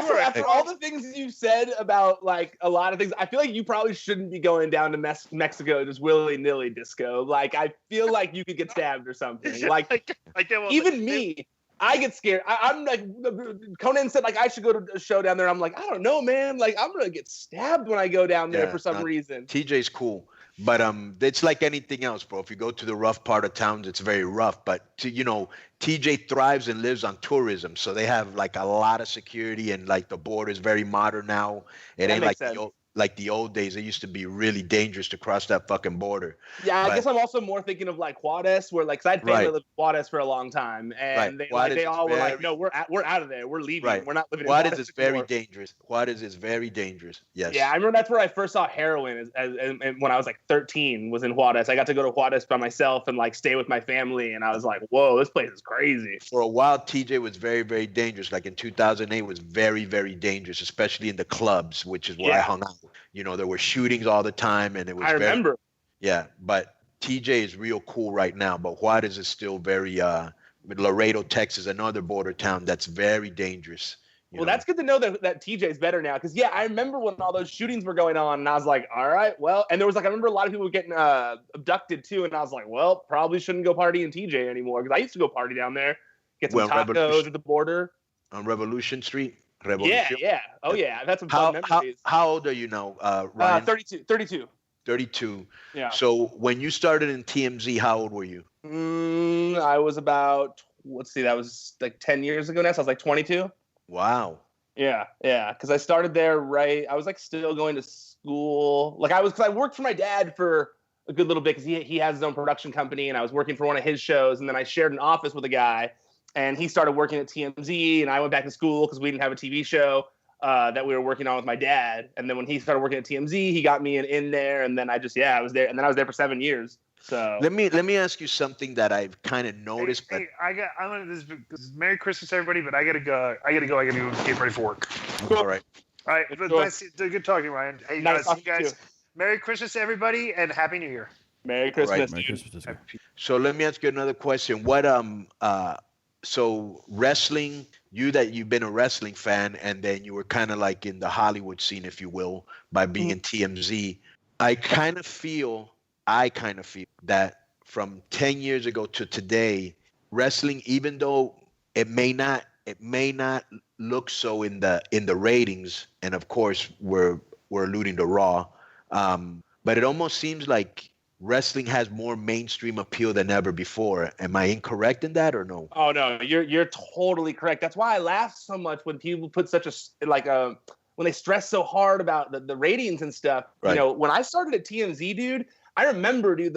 Also, after all the things you said about like a lot of things, I feel like you probably shouldn't be going down to Mexico just willy-nilly disco. Like, I feel like you could get stabbed or something. Like, even me, I get scared. I'm like, Conan said, like, I should go to a show down there. I'm like, I don't know, man. Like, I'm gonna get stabbed when I go down there for some reason. TJ's cool, but it's like anything else, bro. If you go to the rough part of towns, it's very rough. But TJ thrives and lives on tourism, so they have like a lot of security, and like the border is very modern now. It ain't like the old days. It used to be really dangerous to cross that fucking border. Yeah, I guess I'm also more thinking of like Juarez, where like, 'cause I had family that lived in Juarez for a long time, and they all were like, no, we're out of there, we're leaving, we're not living in Juarez. Juarez is very dangerous. Juarez is very dangerous. Yes. Yeah, I remember that's where I first saw heroin, and when I was like 13, was in Juarez. I got to go to Juarez by myself and like stay with my family, and I was like, whoa, this place is crazy. For a while, TJ was very, very dangerous. Like in 2008, was very, very dangerous, especially in the clubs, which is where I hung out. There were shootings all the time, and it was. I remember. But TJ is real cool right now. But Juarez is still very. Laredo, Texas, another border town that's very dangerous. Well, that's good to know that TJ's better now. Because, I remember when all those shootings were going on, and I was like, all right, well. And there was like, I remember a lot of people were getting abducted too. And I was like, well, probably shouldn't go party in TJ anymore. Because I used to go party down there, get some tacos at the border. On Revolution Street? Yeah. Oh, yeah. That's some fun memories. How old are you now, Ryan? 32. 32. Yeah. So when you started in TMZ, how old were you? I was about, that was like 10 years ago now. So I was like 22. Wow. Yeah. Because I started there I was like still going to school. Like because I worked for my dad for a good little bit because he has his own production company, and I was working for one of his shows, and then I shared an office with a guy, and he started working at TMZ, and I went back to school because we didn't have a TV show that we were working on with my dad. And then when he started working at TMZ, he got me in there, and then I was there, and then I was there for 7 years. So let me ask you something that I've kind of noticed. Hey, this is Merry Christmas, everybody, but I gotta go. I gotta go get ready for work. Cool. All right. Nice, good talking, Ryan. Hey, nice see you guys. Merry Christmas, everybody, and Happy New Year. Merry Christmas. Right. Merry Christmas. So let me ask you another question. What so wrestling, you've been a wrestling fan, and then you were kind of like in the Hollywood scene, if you will, by being in TMZ. I kind of feel that from 10 years ago to today, wrestling, even though it may not look so in the ratings, and of course we're alluding to Raw, but it almost seems like wrestling has more mainstream appeal than ever before. Am I incorrect in that or no? Oh no, you're totally correct. That's why I laugh so much when people put when they stress so hard about the ratings and stuff. Right. When I started at TMZ, dude, I remember, dude,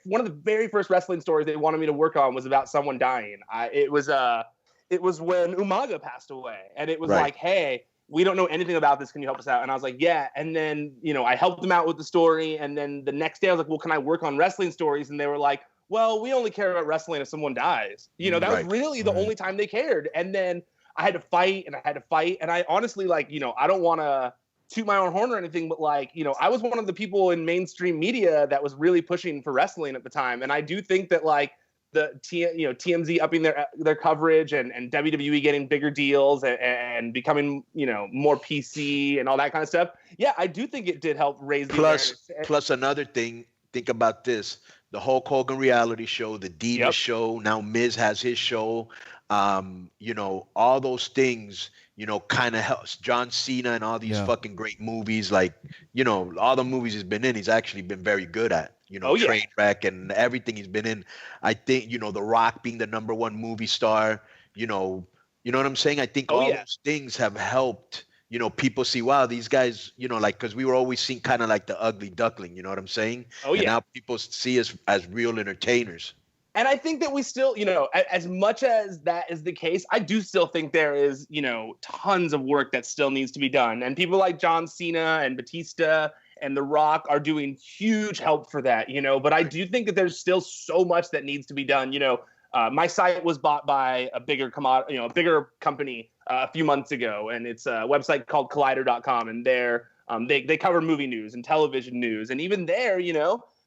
one of the very first wrestling stories they wanted me to work on was about someone dying. It was when Umaga passed away, and it was like, hey, we don't know anything about this. Can you help us out? And I was like, yeah. And then, I helped them out with the story. And then the next day I was like, well, can I work on wrestling stories? And they were like, well, we only care about wrestling if someone dies. That was really the only time they cared. And then I had to fight. And I honestly, I don't want to toot my own horn or anything, but I was one of the people in mainstream media that was really pushing for wrestling at the time. And I do think that the TMZ upping their coverage and WWE getting bigger deals and becoming more PC and all that kind of stuff. Yeah, I do think it did help raise the awareness. Plus another thing, think about this: the Hulk Hogan reality show, the Divas show. Now Miz has his show. All those things, kind of helps. John Cena and all these fucking great movies, all the movies he's been in, he's actually been very good at. Trainwreck and everything he's been in. I think, The Rock being the number one movie star, you know what I'm saying? I think those things have helped, people see, wow, these guys, because we were always seen kind of like the ugly duckling, you know what I'm saying? And now people see us as real entertainers. And I think that we still, as much as that is the case, I do still think there is, tons of work that still needs to be done. And people like John Cena and Batista and The Rock are doing huge help for that, But I do think that there's still so much that needs to be done. My site was bought by a bigger company a few months ago, and it's a website called Collider.com, and they cover movie news and television news, and even there,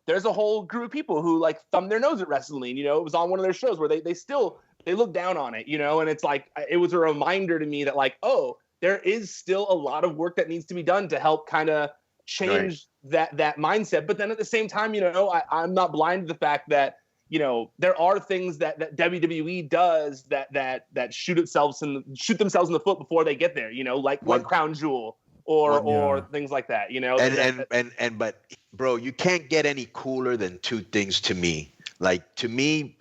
there's a whole group of people who thumb their nose at wrestling. It was on one of their shows where they look down on it, and it's it was a reminder to me that there is still a lot of work that needs to be done to help kind of change that mindset. But then at the same time, I'm not blind to the fact that, there are things that WWE does that shoot themselves in the foot before they get there, like Crown Jewel or things like that, But bro, you can't get any cooler than two things to me. Like, to me,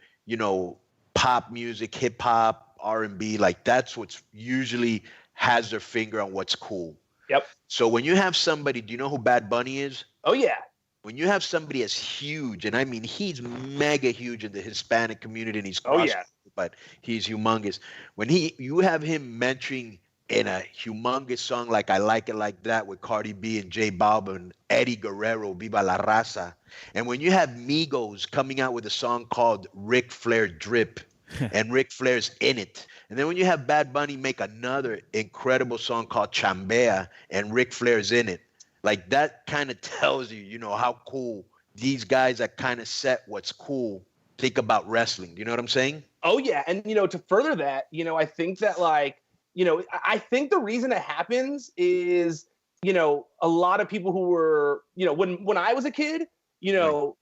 pop music, hip hop, R&B, like that's what's usually has their finger on what's cool. Yep. So when you have somebody, do you know who Bad Bunny is? Oh yeah. When you have somebody as huge, and I mean he's mega huge in the Hispanic community, and he's but he's humongous. When you have him mentoring in a humongous song like I Like It Like That with Cardi B and J Balvin and Eddie Guerrero, Viva la Raza. And when you have Migos coming out with a song called Ric Flair Drip, and Ric Flair's in it. And then when you have Bad Bunny make another incredible song called Chambea, and Ric Flair's in it. Like, that kind of tells you, how cool these guys that kind of set what's cool think about wrestling. Do you know what I'm saying? Oh, yeah. And, to further that, I think that, I think the reason it happens is, a lot of people who were, when I was a kid,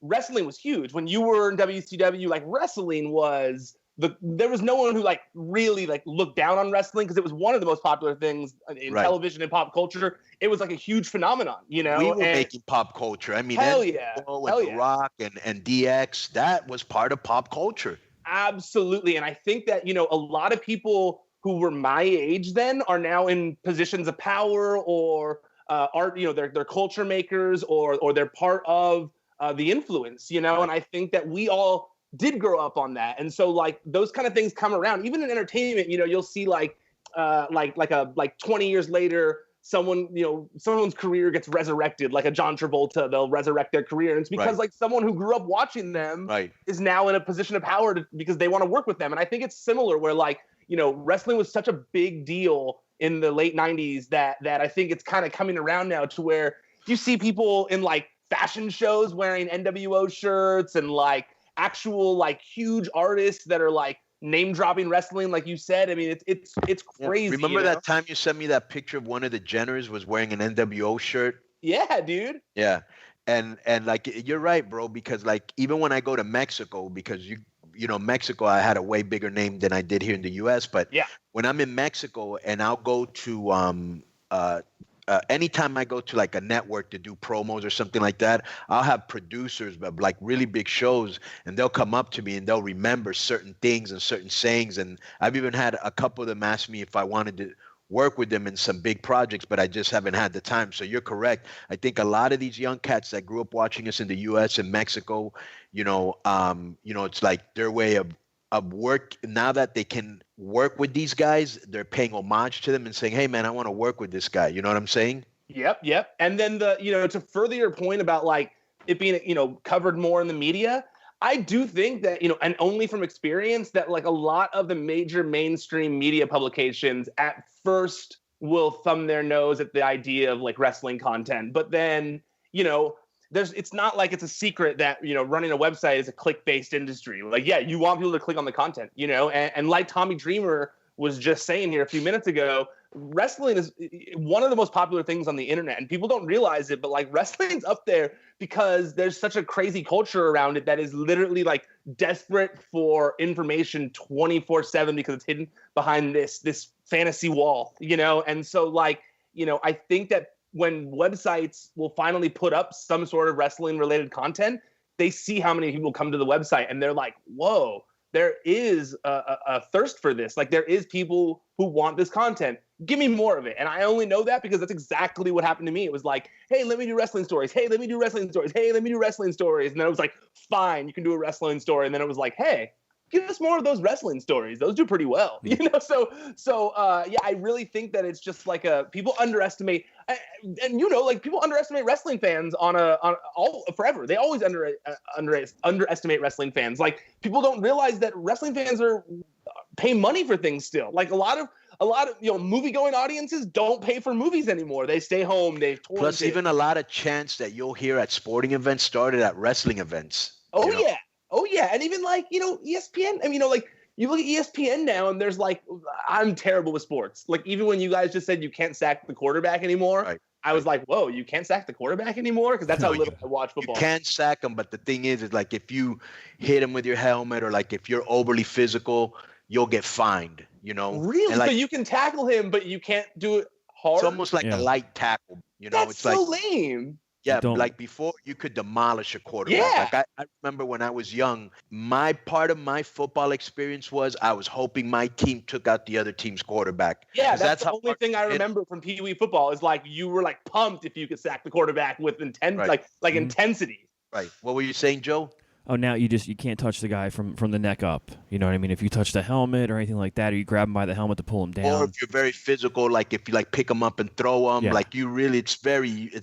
wrestling was huge. When you were in WCW, like, wrestling was there was no one who really looked down on wrestling because it was one of the most popular things in television and pop culture. It was like a huge phenomenon, We were making pop culture. I mean, hell yeah. The Rock and DX, that was part of pop culture. Absolutely. And I think that, a lot of people who were my age then are now in positions of power or are, they're culture makers or they're part of the influence, and I think that we all did grow up on that. And so those kind of things come around. Even in entertainment, you'll see 20 years later, someone's career gets resurrected, like a John Travolta, they'll resurrect their career. And it's because someone who grew up watching them is now in a position of power because they want to work with them. And I think it's similar where wrestling was such a big deal in the late 90s that I think it's kind of coming around now to where you see people in fashion shows wearing NWO shirts and actual huge artists that are name dropping wrestling, like you said. I mean, it's crazy. Remember that time you sent me that picture of one of the Jenners was wearing an NWO shirt? Yeah, dude. Yeah. And you're right, bro, because even when I go to Mexico, because Mexico, I had a way bigger name than I did here in the US, but when I'm in Mexico and I'll go to anytime I go to a network to do promos or something like that, I'll have producers of really big shows, and they'll come up to me and they'll remember certain things and certain sayings. And I've even had a couple of them ask me if I wanted to work with them in some big projects, but I just haven't had the time. So you're correct. I think a lot of these young cats that grew up watching us in the US and Mexico, it's their way of work. Now that they can work with these guys, they're paying homage to them and saying, hey man, I want to work with this guy. You know what I'm saying? Yep. And then to further your point about it being, covered more in the media, I do think that, and only from experience, that a lot of the major mainstream media publications at first will thumb their nose at the idea of wrestling content. But then, it's not it's a secret that, running a website is a click-based industry. You want people to click on the content, and like Tommy Dreamer was just saying here a few minutes ago, wrestling is one of the most popular things on the internet, and people don't realize it, but wrestling's up there because there's such a crazy culture around it that is literally desperate for information 24/7 because it's hidden behind this fantasy wall, and so I think that when websites will finally put up some sort of wrestling related content, they see how many people come to the website and they're like, whoa, there is a thirst for this. There is people who want this content. Give me more of it. And I only know that because that's exactly what happened to me. It was hey, let me do wrestling stories. Hey, let me do wrestling stories. Hey, let me do wrestling stories. And then it was fine, you can do a wrestling story. And then it was hey, give us more of those wrestling stories. Those do pretty well, So I really think that it's just people underestimate, and people underestimate wrestling fans on all forever. They always underestimate wrestling fans. People don't realize that wrestling fans pay money for things still. A lot of movie going audiences don't pay for movies anymore. They stay home. Plus, even a lot of chants that you'll hear at sporting events started at wrestling events. Oh yeah. And even ESPN, you look at ESPN now, and there's like, I'm terrible with sports. Like, even when you guys just said you can't sack the quarterback anymore, Right. I was like, whoa, you can't sack the quarterback anymore? Because that's how little I watch football. You can sack him, but the thing is like if you hit him with your helmet or like if you're overly physical, you'll get fined, you know? Really? Like, so you can tackle him, but you can't do it hard? it's almost like a light tackle, you know? That's it's so like, lame. yeah, like before you could demolish a quarterback. Yeah. Like I remember when I was young, my part of my football experience was I was hoping my team took out the other team's quarterback. Yeah, that's the only thing I remember from Pee Wee football is like you were like pumped if you could sack the quarterback with intensity. Right. What were you saying, Joe? Oh, now you can't touch the guy from the neck up. You know what I mean? If you touch the helmet or anything like that, or you grab him by the helmet to pull him down. Or if you're very physical, like if you like pick him up and throw him, like you really, it's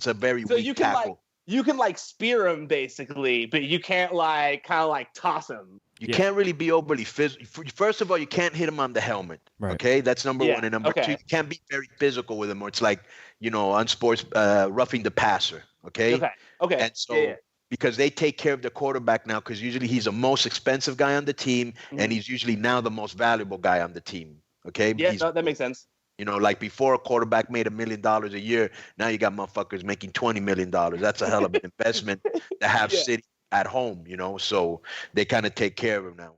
a very weak tackle. You can like spear him basically, but you can't like kind of like toss him. You can't really be overly physical. First of all, you can't hit him on the helmet. Right. Okay, that's number one. And number two, you can't be very physical with him, or it's like, you know, on sports, roughing the passer. Okay. Okay. And so. Because they take care of the quarterback now, because usually he's the most expensive guy on the team, and he's usually now the most valuable guy on the team. Okay? Yeah, that makes sense. You know, like before a quarterback made $1 million a year, now you got motherfuckers making $20 million. That's a hell of an investment to have City at home, you know? So they kind of take care of him now.